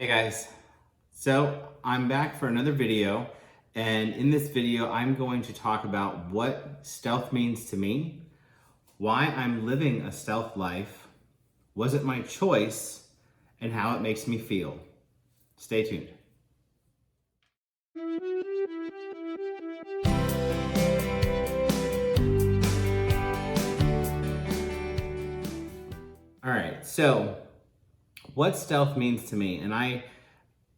Hey guys, so I'm back for another video, and in this video I'm going to talk about what stealth means to me, why I'm living a stealth life, was it my choice, and how it makes me feel. Stay tuned. All right, so what stealth means to me, and I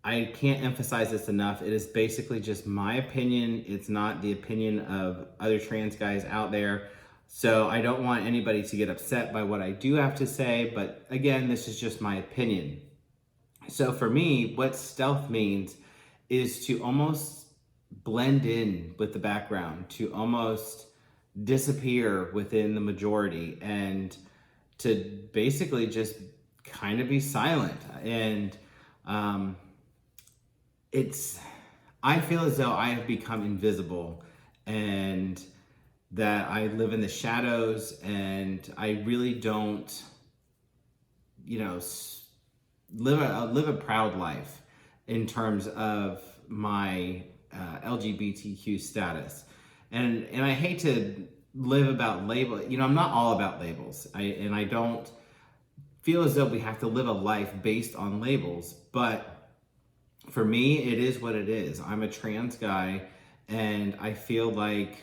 can't emphasize this enough. It is basically just my opinion. It's not the opinion of other trans guys out there. So I don't want anybody to get upset by what I do have to say, but again, this is just my opinion. So for me, what stealth means is to almost blend in with the background, to almost disappear within the majority, and to basically just kind of be silent. And it's I feel as though I have become invisible, and that I live in the shadows, and I really don't, you know, live a proud life in terms of my LGBTQ status, and I hate to live about label. I'm not all about labels. I don't feel as though we have to live a life based on labels, but for me, it is what it is. I'm a trans guy, and I feel like,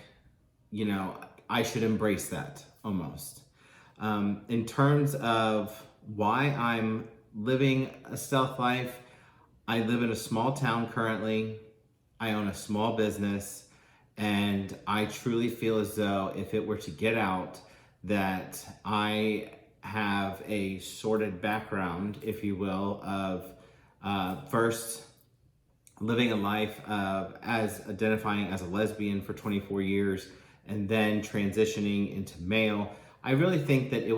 I should embrace that almost. In terms of why I'm living a stealth life, I live in a small town currently. I own a small business, and I truly feel as though if it were to get out, that I have a sordid background, if you will, of first living a life as identifying as a lesbian for 24 years and then transitioning into male. I really think that it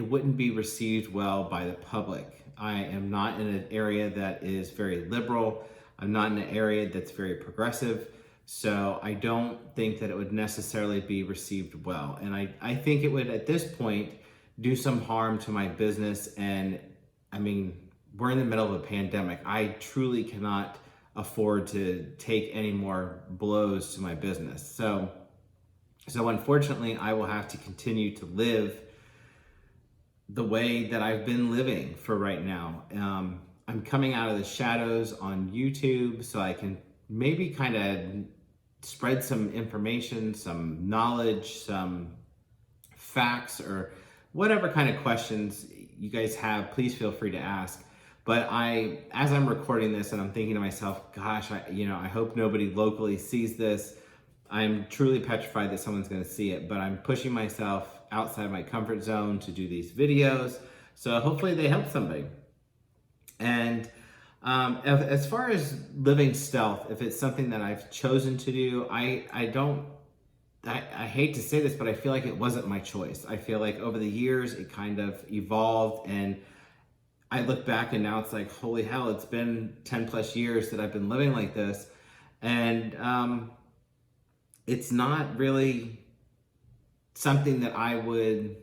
wouldn't be received well by the public. I am not in an area that is very liberal. I'm not in an area that's very progressive. So I don't think that it would necessarily be received well. And I think it would, at this point, do some harm to my business. And I mean, we're in the middle of a pandemic. I truly cannot afford to take any more blows to my business. So unfortunately, I will have to continue to live the way that I've been living for right now. I'm coming out of the shadows on YouTube so I can maybe kind of spread some information, some knowledge, some facts, or whatever kind of questions you guys have. Please feel free to ask. But as I'm recording this, and I'm thinking to myself, gosh, I hope nobody locally sees this. I'm truly petrified that someone's going to see it, but I'm pushing myself outside my comfort zone to do these videos. So hopefully they help somebody. And as far as living stealth, if it's something that I've chosen to do, I hate to say this, but I feel like it wasn't my choice. I feel like over the years, it kind of evolved, and I look back and now it's like, holy hell, it's been 10 plus years that I've been living like this. And it's not really something that I would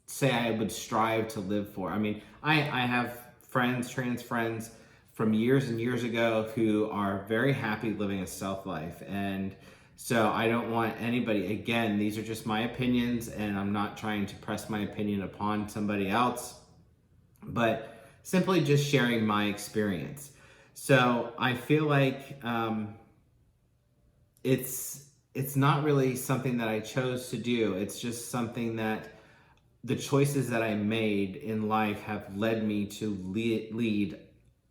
say I would strive to live for. I mean, I have friends, trans friends from years and years ago who are very happy living a stealth life. And so I don't want anybody, again, these are just my opinions, and I'm not trying to press my opinion upon somebody else, but simply just sharing my experience. So I feel like it's not really something that I chose to do. It's just something that the choices that I made in life have led me to lead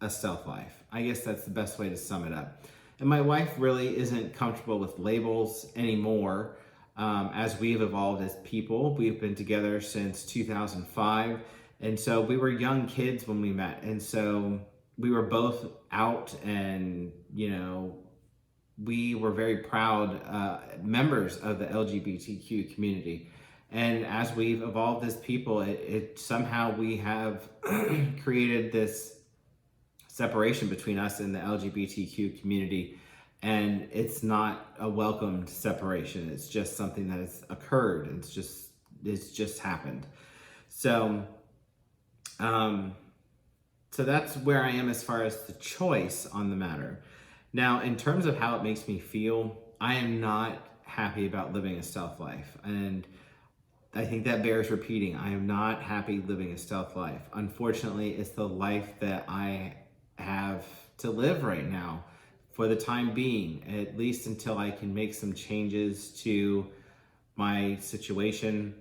a stealth life. I guess that's the best way to sum it up. And my wife really isn't comfortable with labels anymore. As we've evolved as people, we've been together since 2005. And so we were young kids when we met. And so we were both out, and, we were very proud members of the LGBTQ community. And as we've evolved as people, it somehow we have created this separation between us and the LGBTQ community. And it's not a welcomed separation. It's just something that has occurred. It's just happened. So, So that's where I am as far as the choice on the matter. Now, in terms of how it makes me feel, I am not happy about living a stealth life. And I think that bears repeating. I am not happy living a stealth life. Unfortunately, it's the life that I have to live right now for the time being, at least until I can make some changes to my situation.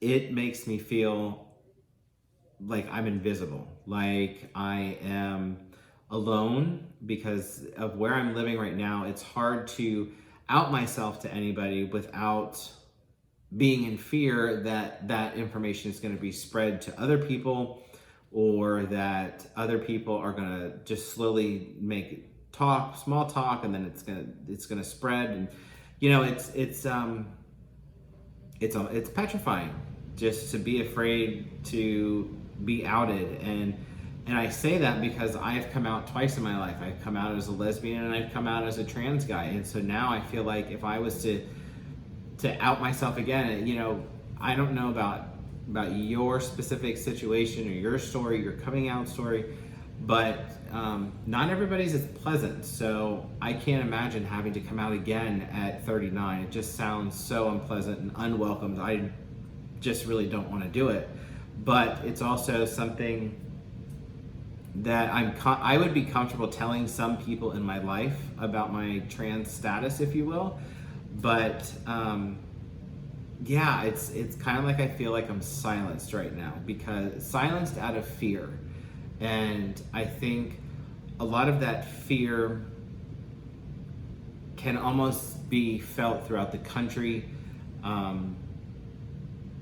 It makes me feel like I'm invisible, like I am alone because of where I'm living right now. It's hard to out myself to anybody without being in fear that that information is going to be spread to other people, or that other people are going to just slowly make small talk, and then it's going to spread. And it's petrifying just to be afraid to be outed. And I say that because I've come out twice in my life. I've come out as a lesbian and I've come out as a trans guy. And so now I feel like if I was to out myself again, I don't know about your specific situation or your story, your coming out story, but not everybody's as pleasant. So I can't imagine having to come out again at 39. It just sounds so unpleasant and unwelcomed. I just really don't want to do it. But it's also something that I would be comfortable telling some people in my life about my trans status, if you will. But yeah, it's kind of like I feel like I'm silenced right now, because silenced out of fear. And I think a lot of that fear can almost be felt throughout the country.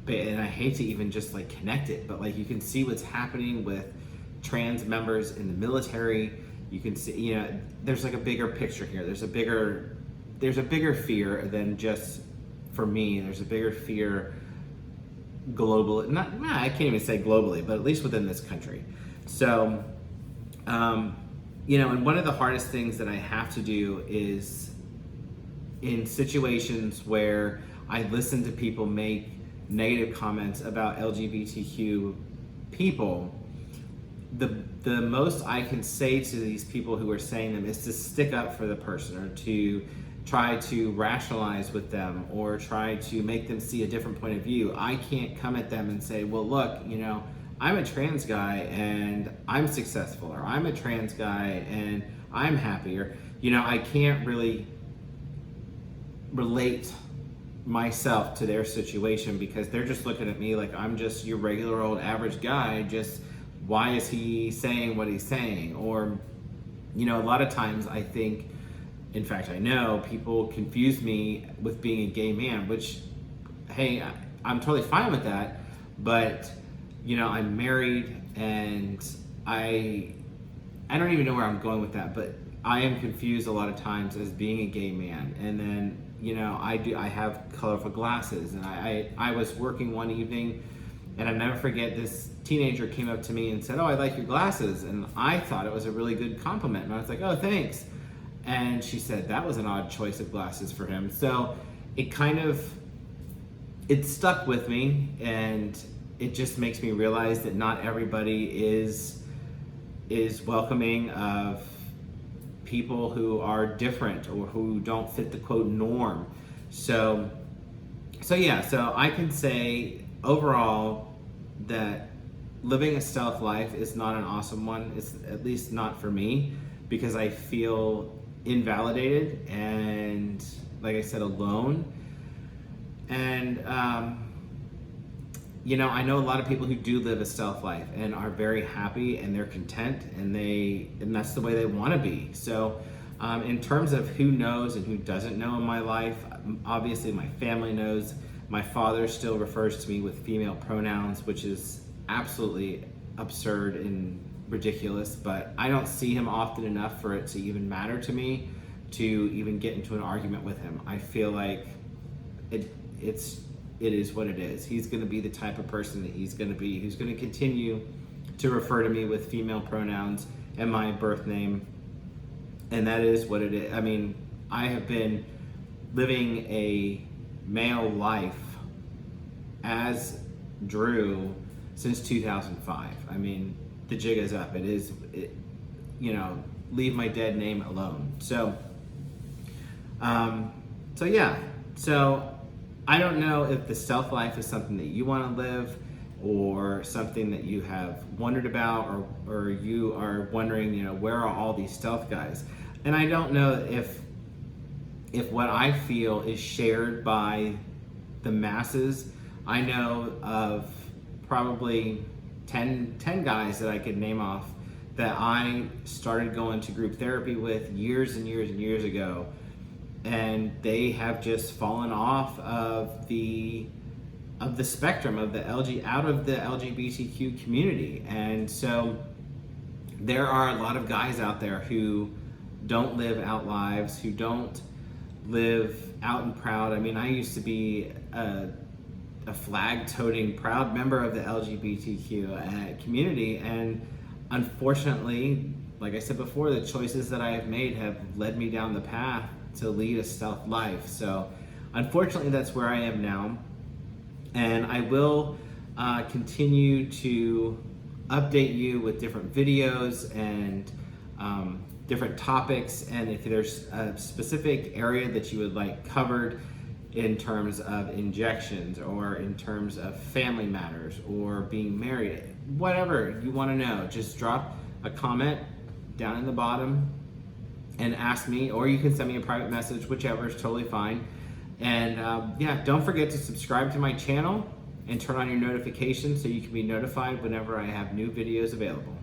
And I hate to even just like connect it, but like you can see what's happening with trans members in the military. You can see, there's like a bigger picture here. There's a bigger fear than just for me. There's a bigger fear global. I can't even say globally, but at least within this country. So, and one of the hardest things that I have to do is in situations where I listen to people make negative comments about LGBTQ people, the most I can say to these people who are saying them is to stick up for the person, or to try to rationalize with them, or try to make them see a different point of view. I can't come at them and say, well, look, I'm a trans guy and I'm successful, or I'm a trans guy and I'm happy, or, I can't really relate myself to their situation, because they're just looking at me like I'm just your regular old average guy. Just why is he saying what he's saying? Or, a lot of times I think, in fact, I know people confuse me with being a gay man, which, hey, I'm totally fine with that. But, I'm married, and I don't even know where I'm going with that, but I am confused a lot of times as being a gay man. And then, I have colorful glasses, and I was working one evening, and I'll never forget, this teenager came up to me and said, oh, I like your glasses. And I thought it was a really good compliment. And I was like, oh, thanks. And she said that was an odd choice of glasses for him. So it stuck with me, and it just makes me realize that not everybody is welcoming of people who are different, or who don't fit the quote norm. So I can say overall that living a stealth life is not an awesome one. It's at least not for me, because I feel invalidated and, like I said, alone. And I know a lot of people who do live a stealth life and are very happy, and they're content, and that's the way they want to be. So in terms of who knows and who doesn't know in my life, obviously my family knows. My father still refers to me with female pronouns, which is absolutely absurd and ridiculous, but I don't see him often enough for it to even matter to me to even get into an argument with him. I feel like it is what it is. He's going to be the type of person that he's going to be, who's going to continue to refer to me with female pronouns and my birth name, and that is what it is. I mean, I have been living a male life as Drew since 2005. I mean, the jig is up. You know, leave my dead name alone. So yeah. So I don't know if the stealth life is something that you want to live, or something that you have wondered about, or you are wondering, you know, where are all these stealth guys? And I don't know if what I feel is shared by the masses. I know of probably 10 guys that I could name off that I started going to group therapy with years and years and years ago, and they have just fallen off of the spectrum of the out of the LGBTQ community. And so there are a lot of guys out there who don't live out lives, who don't live out and proud. I mean, I used to be a flag-toting proud member of the LGBTQ community, and unfortunately, like I said before, the choices that I have made have led me down the path to lead a stealth life. So unfortunately, that's where I am now, and I will continue to update you with different videos and different topics. And if there's a specific area that you would like covered in terms of injections, or in terms of family matters, or being married, whatever you want to know, just drop a comment down in the bottom and ask me, or you can send me a private message, whichever is totally fine. And yeah, don't forget to subscribe to my channel and turn on your notifications so you can be notified whenever I have new videos available.